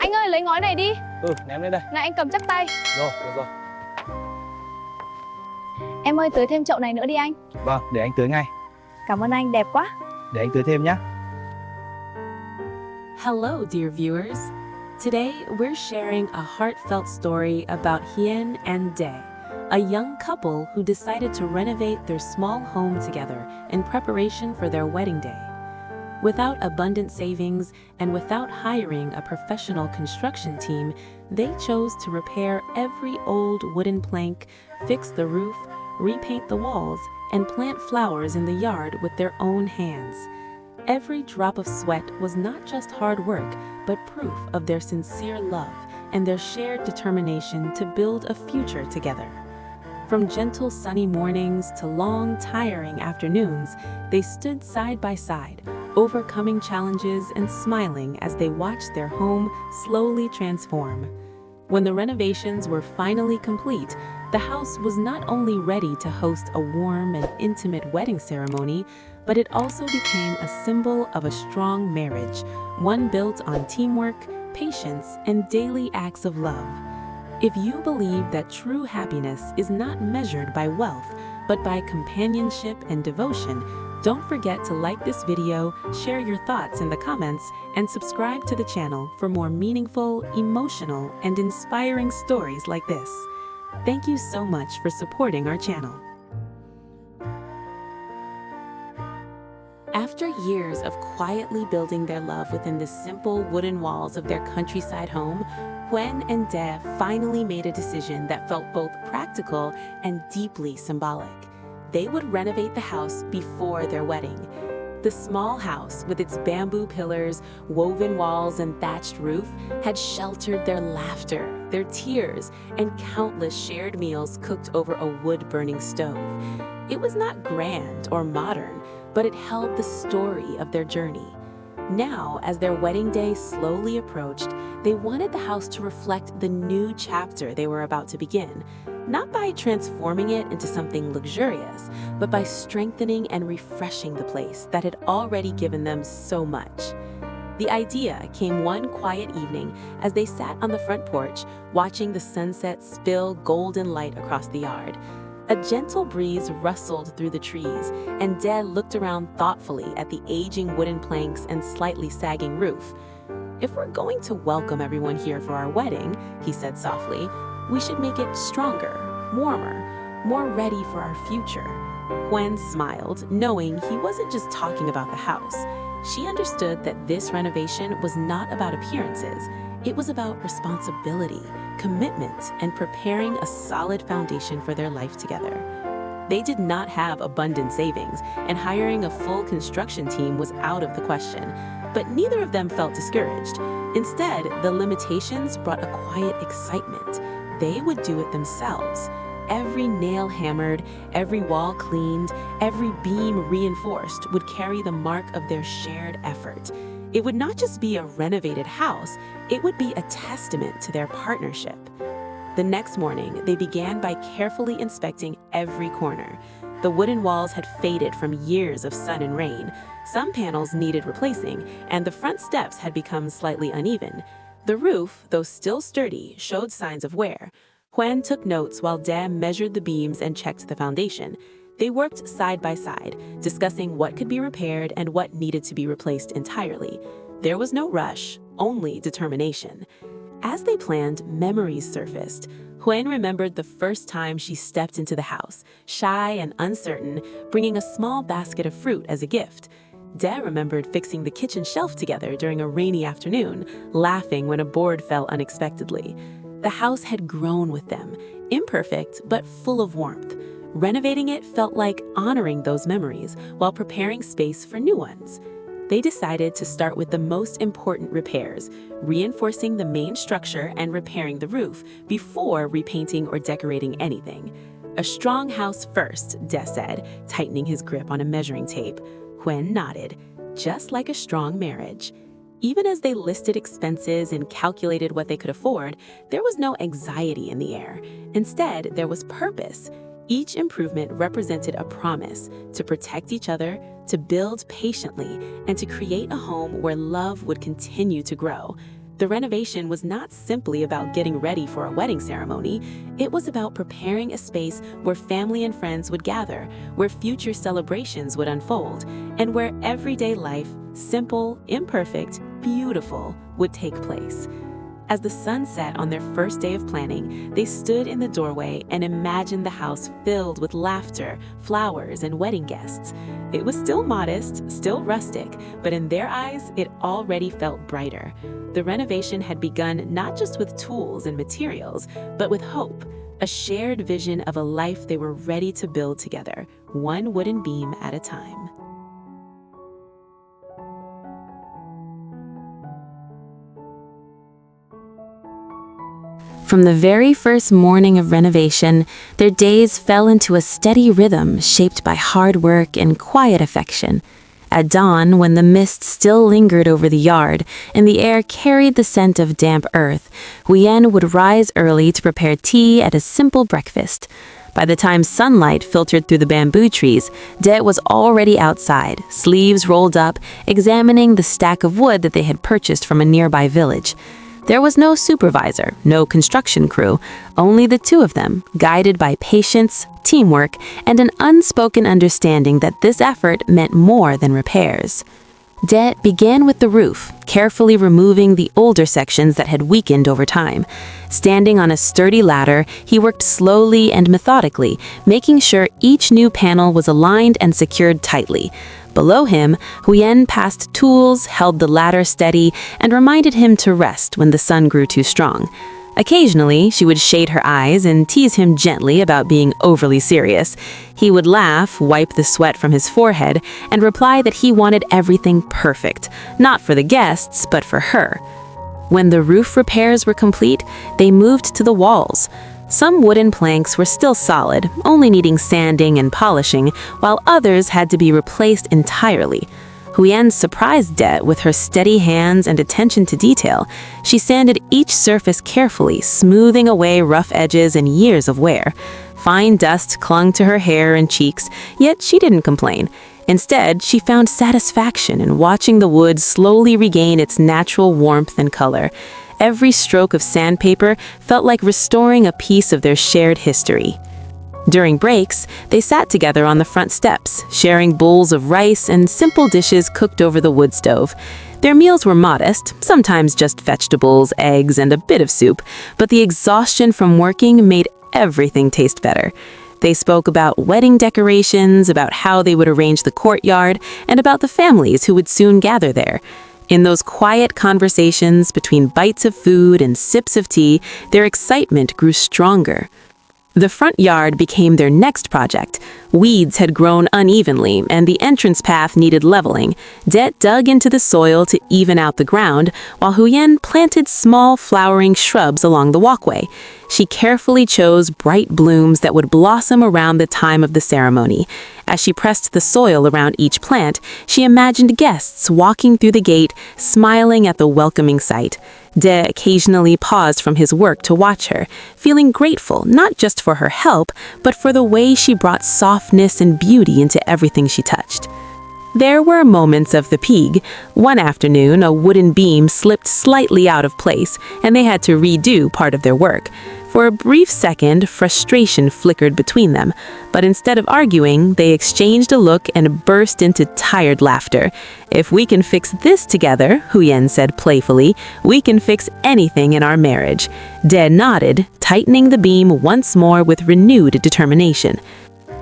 Anh ơi, lấy ngói này đi. Ném lên đây. Này anh cầm chắc tay. Rồi, được rồi. Em ơi, tưới thêm chậu này nữa đi anh. Vâng, để anh tưới ngay. Cảm ơn anh, đẹp quá. Để anh tưới thêm nhé. Hello, dear viewers. Today, we're sharing a heartfelt story about Huyen and De, a young couple who decided to renovate their small home together in preparation for their wedding day. Without abundant savings and without hiring a professional construction team, they chose to repair every old wooden plank, fix the roof, repaint the walls, and plant flowers in the yard with their own hands. Every drop of sweat was not just hard work, but proof of their sincere love and their shared determination to build a future together. From gentle sunny mornings to long, tiring afternoons, they stood side by side, overcoming challenges and smiling as they watched their home slowly transform. When the renovations were finally complete, the house was not only ready to host a warm and intimate wedding ceremony, but it also became a symbol of a strong marriage, one built on teamwork, patience, and daily acts of love. If you believe that true happiness is not measured by wealth, but by companionship and devotion, don't forget to like this video, share your thoughts in the comments, and subscribe to the channel for more meaningful, emotional, and inspiring stories like this. Thank you so much for supporting our channel. After years of quietly building their love within the simple wooden walls of their countryside home, Huyen and De finally made a decision that felt both practical and deeply symbolic. They would renovate the house before their wedding. The small house, with its bamboo pillars, woven walls, and thatched roof, had sheltered their laughter, their tears, and countless shared meals cooked over a wood-burning stove. It was not grand or modern, but it held the story of their journey. Now, as their wedding day slowly approached, they wanted the house to reflect the new chapter they were about to begin, not by transforming it into something luxurious, but by strengthening and refreshing the place that had already given them so much. The idea came one quiet evening as they sat on the front porch, watching the sunset spill golden light across the yard. A gentle breeze rustled through the trees, and De looked around thoughtfully at the aging wooden planks and slightly sagging roof. "If we're going to welcome everyone here for our wedding," he said softly, "we should make it stronger, warmer, more ready for our future." Huyen smiled, knowing he wasn't just talking about the house. She understood that this renovation was not about appearances. It was about responsibility, commitment, and preparing a solid foundation for their life together. They did not have abundant savings, and hiring a full construction team was out of the question. But neither of them felt discouraged. Instead, the limitations brought a quiet excitement. They would do it themselves. Every nail hammered, every wall cleaned, every beam reinforced would carry the mark of their shared effort. It would not just be a renovated house, it would be a testament to their partnership. The next morning, they began by carefully inspecting every corner. The wooden walls had faded from years of sun and rain. Some panels needed replacing, and the front steps had become slightly uneven. The roof, though still sturdy, showed signs of wear. Huyen took notes while De measured the beams and checked the foundation. They worked side by side, discussing what could be repaired and what needed to be replaced entirely. There was no rush, only determination. As they planned, memories surfaced. Huyen remembered the first time she stepped into the house, shy and uncertain, bringing a small basket of fruit as a gift. De remembered fixing the kitchen shelf together during a rainy afternoon, laughing when a board fell unexpectedly. The house had grown with them, imperfect but full of warmth. Renovating it felt like honoring those memories while preparing space for new ones. They decided to start with the most important repairs, reinforcing the main structure and repairing the roof before repainting or decorating anything. "A strong house first," De said, tightening his grip on a measuring tape. Huyen nodded, "just like a strong marriage." Even as they listed expenses and calculated what they could afford, there was no anxiety in the air. Instead, there was purpose. Each improvement represented a promise to protect each other, to build patiently, and to create a home where love would continue to grow. The renovation was not simply about getting ready for a wedding ceremony. It was about preparing a space where family and friends would gather, where future celebrations would unfold, and where everyday life, simple, imperfect, beautiful, would take place. As the sun set on their first day of planning, they stood in the doorway and imagined the house filled with laughter, flowers, and wedding guests. It was still modest, still rustic, but in their eyes, it already felt brighter. The renovation had begun not just with tools and materials, but with hope, a shared vision of a life they were ready to build together, one wooden beam at a time. From the very first morning of renovation, their days fell into a steady rhythm shaped by hard work and quiet affection. At dawn, when the mist still lingered over the yard and the air carried the scent of damp earth, Huyen would rise early to prepare tea and a simple breakfast. By the time sunlight filtered through the bamboo trees, Det was already outside, sleeves rolled up, examining the stack of wood that they had purchased from a nearby village. There was no supervisor, no construction crew, only the two of them, guided by patience, teamwork, and an unspoken understanding that this effort meant more than repairs. Det began with the roof, carefully removing the older sections that had weakened over time. Standing on a sturdy ladder, he worked slowly and methodically, making sure each new panel was aligned and secured tightly. Below him, Huyen passed tools, held the ladder steady, and reminded him to rest when the sun grew too strong. Occasionally, she would shade her eyes and tease him gently about being overly serious. He would laugh, wipe the sweat from his forehead, and reply that he wanted everything perfect, not for the guests, but for her. When the roof repairs were complete, they moved to the walls. Some wooden planks were still solid, only needing sanding and polishing, while others had to be replaced entirely. Huyen surprised Det with her steady hands and attention to detail. She sanded each surface carefully, smoothing away rough edges and years of wear. Fine dust clung to her hair and cheeks, yet she didn't complain. Instead, she found satisfaction in watching the wood slowly regain its natural warmth and color. Every stroke of sandpaper felt like restoring a piece of their shared history. During breaks, they sat together on the front steps, sharing bowls of rice and simple dishes cooked over the wood stove. Their meals were modest, sometimes just vegetables, eggs, and a bit of soup, but the exhaustion from working made everything taste better. They spoke about wedding decorations, about how they would arrange the courtyard, and about the families who would soon gather there. In those quiet conversations between bites of food and sips of tea, their excitement grew stronger. The front yard became their next project. Weeds had grown unevenly, and the entrance path needed leveling. Det dug into the soil to even out the ground, while Huyen planted small flowering shrubs along the walkway. She carefully chose bright blooms that would blossom around the time of the ceremony. As she pressed the soil around each plant, she imagined guests walking through the gate, smiling at the welcoming sight. Det occasionally paused from his work to watch her, feeling grateful not just for her help, but for the way she brought softness and beauty into everything she touched. There were moments of the pig. One afternoon, a wooden beam slipped slightly out of place, and they had to redo part of their work. For a brief second, frustration flickered between them, but instead of arguing, they exchanged a look and burst into tired laughter. "If we can fix this together," Huyen said playfully, "we can fix anything in our marriage." Det nodded, tightening the beam once more with renewed determination.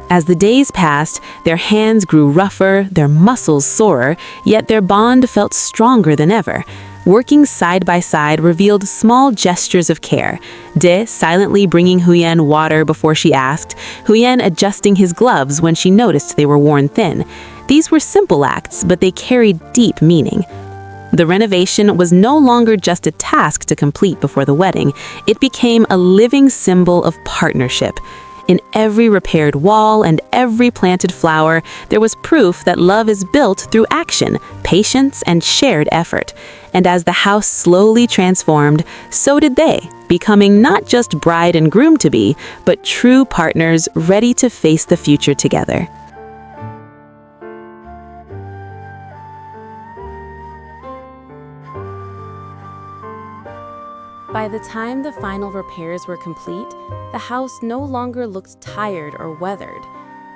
As the days passed, their hands grew rougher, their muscles sorer, yet their bond felt stronger than ever. Working side by side revealed small gestures of care. Det silently bringing Huyen water before she asked, Huyen adjusting his gloves when she noticed they were worn thin. These were simple acts, but they carried deep meaning. The renovation was no longer just a task to complete before the wedding. It became a living symbol of partnership. In every repaired wall and every planted flower, there was proof that love is built through action, patience, and shared effort. And as the house slowly transformed, so did they, becoming not just bride and groom-to-be, but true partners ready to face the future together. By the time the final repairs were complete, the house no longer looked tired or weathered.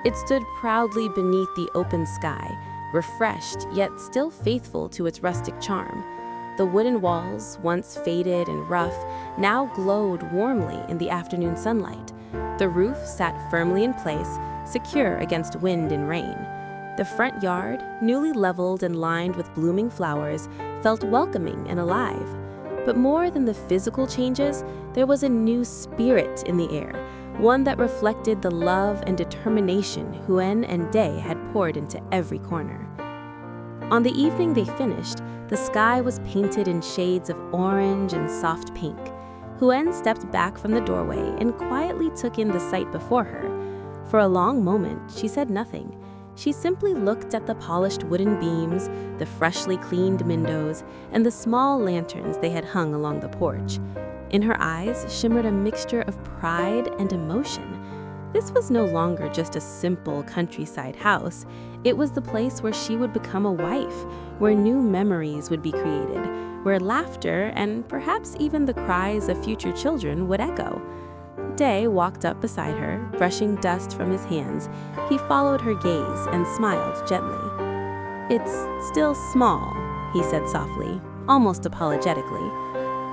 It stood proudly beneath the open sky, refreshed yet still faithful to its rustic charm. The wooden walls, once faded and rough, now glowed warmly in the afternoon sunlight. The roof sat firmly in place, secure against wind and rain. The front yard, newly leveled and lined with blooming flowers, felt welcoming and alive. But more than the physical changes, there was a new spirit in the air, one that reflected the love and determination Huyen and Day had poured into every corner. On the evening they finished, the sky was painted in shades of orange and soft pink. Huyen stepped back from the doorway and quietly took in the sight before her. For a long moment, she said nothing. She simply looked at the polished wooden beams, the freshly cleaned windows, and the small lanterns they had hung along the porch. In her eyes shimmered a mixture of pride and emotion. This was no longer just a simple countryside house. It was the place where she would become a wife, where new memories would be created, where laughter and perhaps even the cries of future children would echo. Day walked up beside her, brushing dust from his hands. He followed her gaze and smiled gently. "It's still small," he said softly, almost apologetically.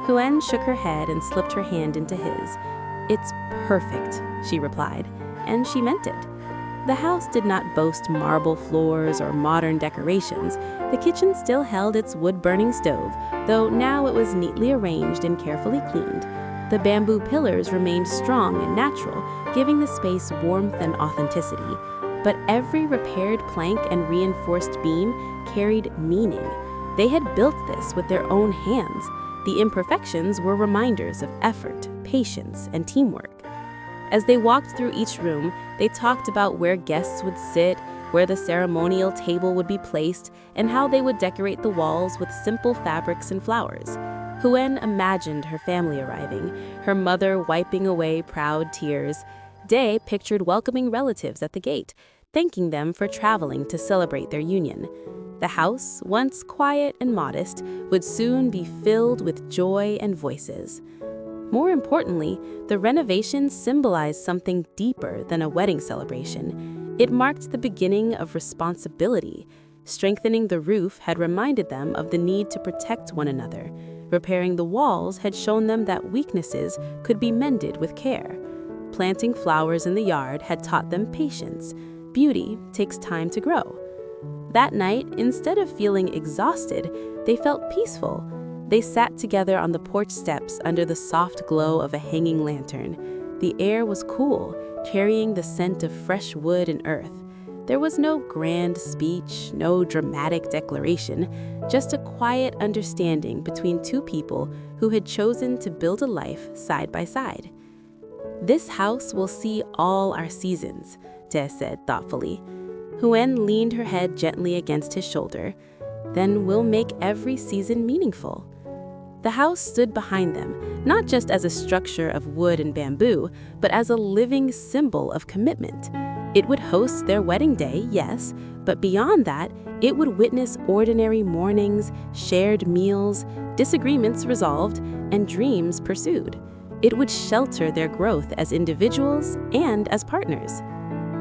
Huyen shook her head and slipped her hand into his. "It's perfect," she replied, and she meant it. The house did not boast marble floors or modern decorations. The kitchen still held its wood-burning stove, though now it was neatly arranged and carefully cleaned. The bamboo pillars remained strong and natural, giving the space warmth and authenticity. But every repaired plank and reinforced beam carried meaning. They had built this with their own hands. The imperfections were reminders of effort, patience, and teamwork. As they walked through each room, they talked about where guests would sit, where the ceremonial table would be placed, and how they would decorate the walls with simple fabrics and flowers. Huyen imagined her family arriving, her mother wiping away proud tears. Day pictured welcoming relatives at the gate, thanking them for traveling to celebrate their union. The house, once quiet and modest, would soon be filled with joy and voices. More importantly, the renovation symbolized something deeper than a wedding celebration. It marked the beginning of responsibility. Strengthening the roof had reminded them of the need to protect one another. Repairing the walls had shown them that weaknesses could be mended with care. Planting flowers in the yard had taught them patience. Beauty takes time to grow. That night, instead of feeling exhausted, they felt peaceful. They sat together on the porch steps under the soft glow of a hanging lantern. The air was cool, carrying the scent of fresh wood and earth. There was no grand speech, no dramatic declaration, just a quiet understanding between two people who had chosen to build a life side by side. "This house will see all our seasons," Te said thoughtfully. Huyen leaned her head gently against his shoulder. "Then we'll make every season meaningful." The house stood behind them, not just as a structure of wood and bamboo, but as a living symbol of commitment. It would host their wedding day, yes, but beyond that, it would witness ordinary mornings, shared meals, disagreements resolved, and dreams pursued. It would shelter their growth as individuals and as partners.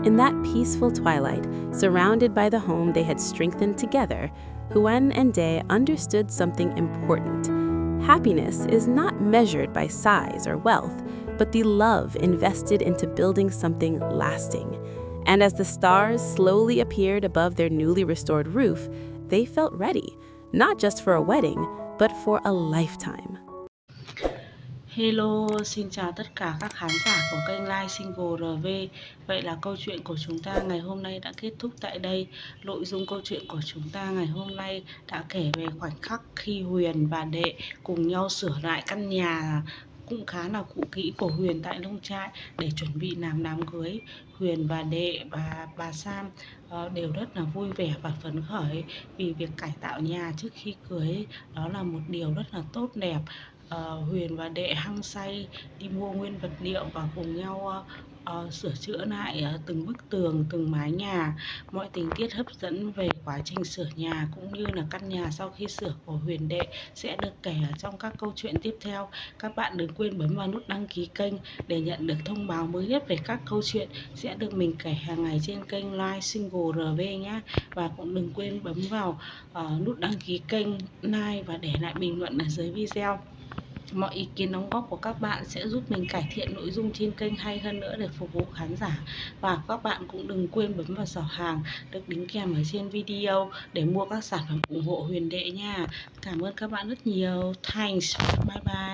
In that peaceful twilight, surrounded by the home they had strengthened together, Huyen and Day understood something important. Happiness is not measured by size or wealth, but the love invested into building something lasting. And as the stars slowly appeared above their newly restored roof, they felt ready, not just for a wedding, but for a lifetime. Hello, xin chào tất cả các khán giả của kênh Live Single RV. Vậy là câu chuyện của chúng ta ngày hôm nay đã kết thúc tại đây. Nội dung câu chuyện của chúng ta ngày hôm nay đã kể về khoảnh khắc khi Huyền và Đệ cùng nhau sửa lại căn nhà cũng khá là cũ kỹ của Huyền tại nông trại để chuẩn bị làm đám cưới. Huyền và Đệ và bà Sam đều rất là vui vẻ và phấn khởi vì việc cải tạo nhà trước khi cưới đó là một điều rất là tốt đẹp. Huyền và Đệ hăng say đi mua nguyên vật liệu và cùng nhau sửa chữa lại từng bức tường, từng mái nhà. Mọi tình tiết hấp dẫn về quá trình sửa nhà cũng như là căn nhà sau khi sửa của Huyền Đệ sẽ được kể ở trong các câu chuyện tiếp theo. Các bạn đừng quên bấm vào nút đăng ký kênh để nhận được thông báo mới nhất về các câu chuyện sẽ được mình kể hàng ngày trên kênh Live Single RV nhé. Và cũng đừng quên bấm vào nút đăng ký kênh, like và để lại bình luận ở dưới video. Mọi ý kiến đóng góp của các bạn sẽ giúp mình cải thiện nội dung trên kênh hay hơn nữa để phục vụ khán giả. Và các bạn cũng đừng quên bấm vào giỏ hàng được đính kèm ở trên video để mua các sản phẩm ủng hộ Huyền Đệ nha. Cảm ơn các bạn rất nhiều. Thanks. Bye bye.